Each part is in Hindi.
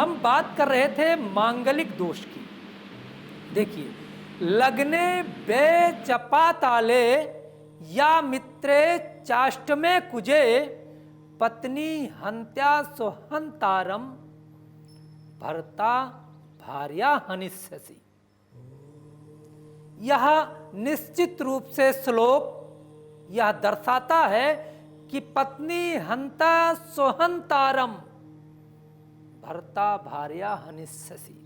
हम बात कर रहे थे मांगलिक दोष की। देखिए, लग्ने बे चपाताले या मित्रे चाष्टमे कुजे पत्नी हंत्या सुहंतारम भर्ता भार्या हनिष्यसि। यह निश्चित रूप से श्लोक यह दर्शाता है कि पत्नी हंता सुहंतारम भर्ता भार्या हनिष्यसि।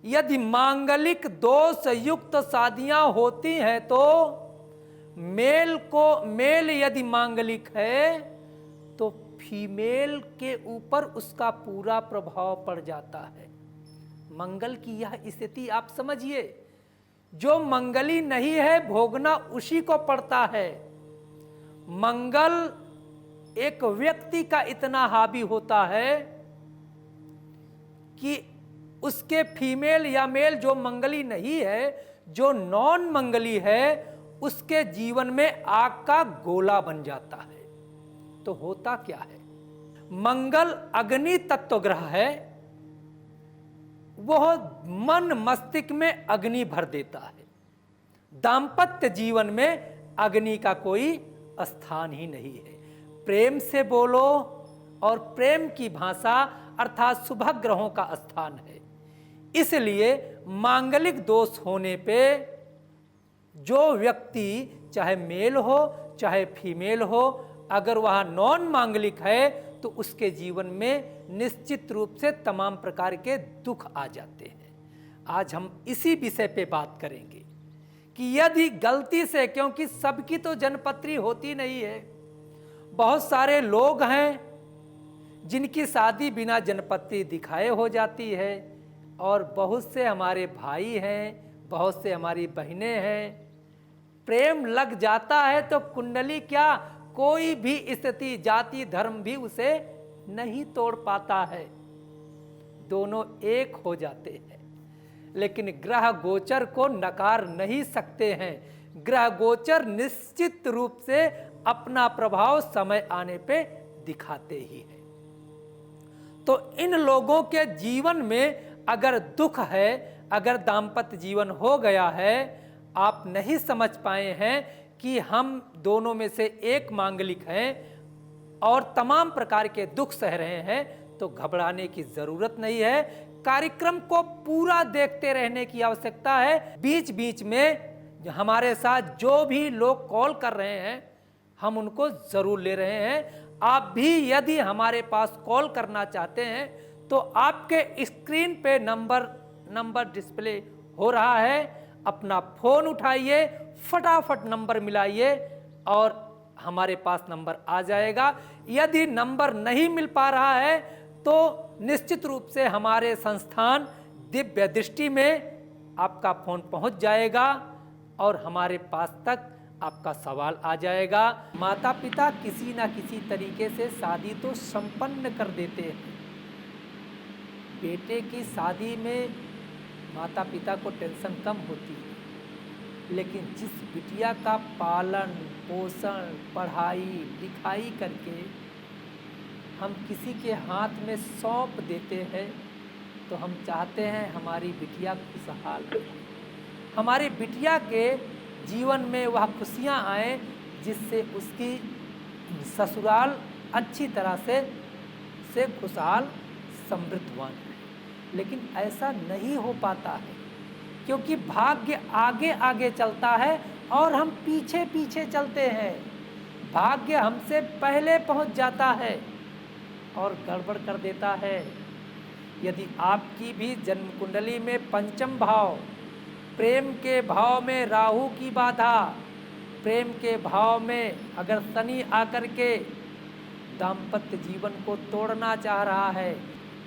यदि मांगलिक दोष युक्त शादियां होती हैं तो मेल यदि मांगलिक है तो फीमेल के ऊपर उसका पूरा प्रभाव पड़ जाता है। मंगल की यह स्थिति आप समझिए, जो मंगली नहीं है भोगना उसी को पड़ता है। मंगल एक व्यक्ति का इतना हावी होता है कि उसके फीमेल या मेल जो मंगली नहीं है, जो नॉन मंगली है, उसके जीवन में आग का गोला बन जाता है। तो होता क्या है, मंगल अग्नि तत्व ग्रह है, वह मन मस्तिष्क में अग्नि भर देता है। दाम्पत्य जीवन में अग्नि का कोई स्थान ही नहीं है। प्रेम से बोलो और प्रेम की भाषा अर्थात शुभ ग्रहों का स्थान है। इसलिए मांगलिक दोष होने पे जो व्यक्ति चाहे मेल हो चाहे फीमेल हो, अगर वह नॉन मांगलिक है तो उसके जीवन में निश्चित रूप से तमाम प्रकार के दुख आ जाते हैं। आज हम इसी विषय पे बात करेंगे कि यदि गलती से, क्योंकि सबकी तो जन्मपत्री होती नहीं है, बहुत सारे लोग हैं जिनकी शादी बिना जन्मपत्री दिखाए हो जाती है, और बहुत से हमारे भाई हैं, बहुत से हमारी बहनें हैं, प्रेम लग जाता है तो कुंडली क्या, कोई भी स्थिति जाति धर्म भी उसे नहीं तोड़ पाता है, दोनों एक हो जाते हैं। लेकिन ग्रह गोचर को नकार नहीं सकते हैं। ग्रह गोचर निश्चित रूप से अपना प्रभाव समय आने पे दिखाते ही हैं। तो इन लोगों के जीवन में अगर दुख है, अगर दाम्पत्य जीवन हो गया है, आप नहीं समझ पाए हैं कि हम दोनों में से एक मांगलिक हैं और तमाम प्रकार के दुख सह रहे हैं, तो घबराने की जरूरत नहीं है। कार्यक्रम को पूरा देखते रहने की आवश्यकता है। बीच बीच में हमारे साथ जो भी लोग कॉल कर रहे हैं, हम उनको जरूर ले रहे हैं। आप भी यदि हमारे पास कॉल करना चाहते हैं तो आपके स्क्रीन पे नंबर डिस्प्ले हो रहा है, अपना फोन उठाइए, फटाफट नंबर मिलाइए और हमारे पास नंबर आ जाएगा। यदि नंबर नहीं मिल पा रहा है तो निश्चित रूप से हमारे संस्थान दिव्य दृष्टि में आपका फोन पहुंच जाएगा और हमारे पास तक आपका सवाल आ जाएगा। माता पिता किसी ना किसी तरीके से शादी तो संपन्न कर देते हैं। बेटे की शादी में माता पिता को टेंशन कम होती है, लेकिन जिस बिटिया का पालन पोषण पढ़ाई लिखाई करके हम किसी के हाथ में सौंप देते हैं, तो हम चाहते हैं हमारी बिटिया खुशहाल रहे, हमारी बिटिया के जीवन में वह खुशियां आए जिससे उसकी ससुराल अच्छी तरह से खुशहाल समृद्धवान है। लेकिन ऐसा नहीं हो पाता है क्योंकि भाग्य आगे आगे चलता है और हम पीछे पीछे चलते हैं। भाग्य हमसे पहले पहुंच जाता है और गड़बड़ कर देता है। यदि आपकी भी जन्म कुंडली में पंचम भाव, प्रेम के भाव में राहु की बाधा, प्रेम के भाव में अगर शनि आकर के दाम्पत्य जीवन को तोड़ना चाह रहा है,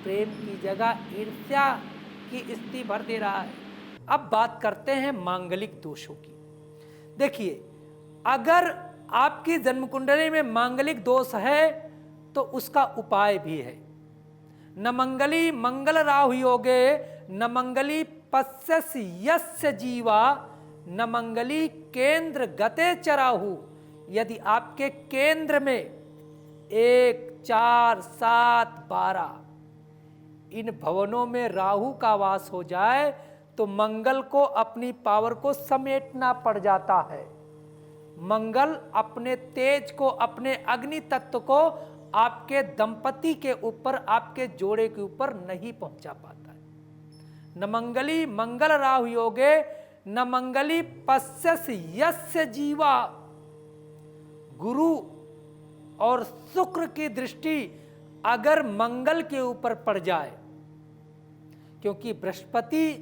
प्रेम की जगह ईर्ष्या की स्थिति भर दे रहा है। अब बात करते हैं मांगलिक दोषों की। देखिए, अगर आपकी जन्म कुंडली में मांगलिक दोष है तो उसका उपाय भी है। न मंगली मंगल राहु योगे न मंगली पश्यसि यस्य जीवा न मंगली केंद्र गते चराहु। यदि आपके केंद्र में 1, 4, 7, 12 इन भवनों में राहु का वास हो जाए तो मंगल को अपनी पावर को समेटना पड़ जाता है। मंगल अपने तेज को, अपने अग्नि तत्व को आपके दंपति के ऊपर, आपके जोड़े के ऊपर नहीं पहुंचा पाता है। न मंगली मंगल राहु योगे न मंगली पश्यस यस्य जीवा। गुरु और शुक्र की दृष्टि अगर मंगल के ऊपर पड़ जाए, क्योंकि बृहस्पति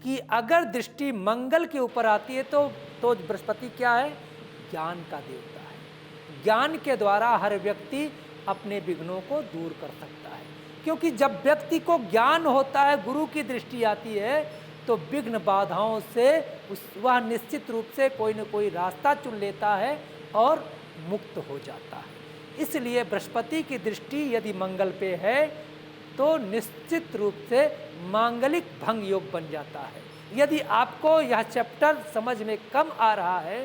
की अगर दृष्टि मंगल के ऊपर आती है तो बृहस्पति क्या है? ज्ञान का देवता है। ज्ञान के द्वारा हर व्यक्ति अपने विघ्नों को दूर कर सकता है, क्योंकि जब व्यक्ति को ज्ञान होता है, गुरु की दृष्टि आती है, तो विघ्न बाधाओं से वह निश्चित रूप से कोई न कोई रास्ता चुन लेता है और मुक्त हो जाता है। इसलिए बृहस्पति की दृष्टि यदि मंगल पे है तो निश्चित रूप से मांगलिक भंग योग बन जाता है। यदि आपको यह चैप्टर समझ में कम आ रहा है,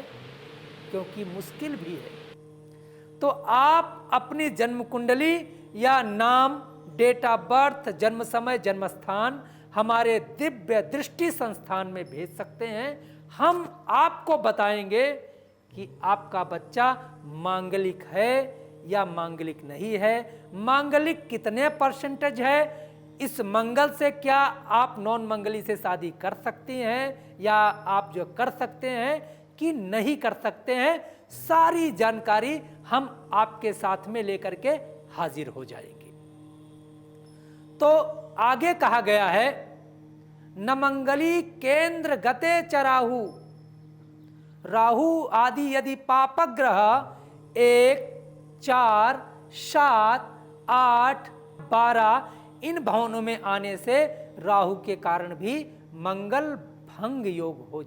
क्योंकि मुश्किल भी है, तो आप अपनी जन्म कुंडली या नाम, डेट ऑफ बर्थ, जन्म समय, जन्म स्थान हमारे दिव्य दृष्टि संस्थान में भेज सकते हैं। हम आपको बताएंगे कि आपका बच्चा मांगलिक है या मांगलिक नहीं है, मांगलिक कितने परसेंटेज है, इस मंगल से क्या आप नॉन मंगली से शादी कर सकती हैं या आप जो कर सकते हैं कि नहीं कर सकते हैं, सारी जानकारी हम आपके साथ में लेकर के हाजिर हो जाएंगे। तो आगे कहा गया है, न मंगली केंद्र गते च राहु। राहु आदि यदि पापग्रह 1, 4, 7, 8, 12 इन भवनों में आने से राहु के कारण भी मंगल भंग योग हो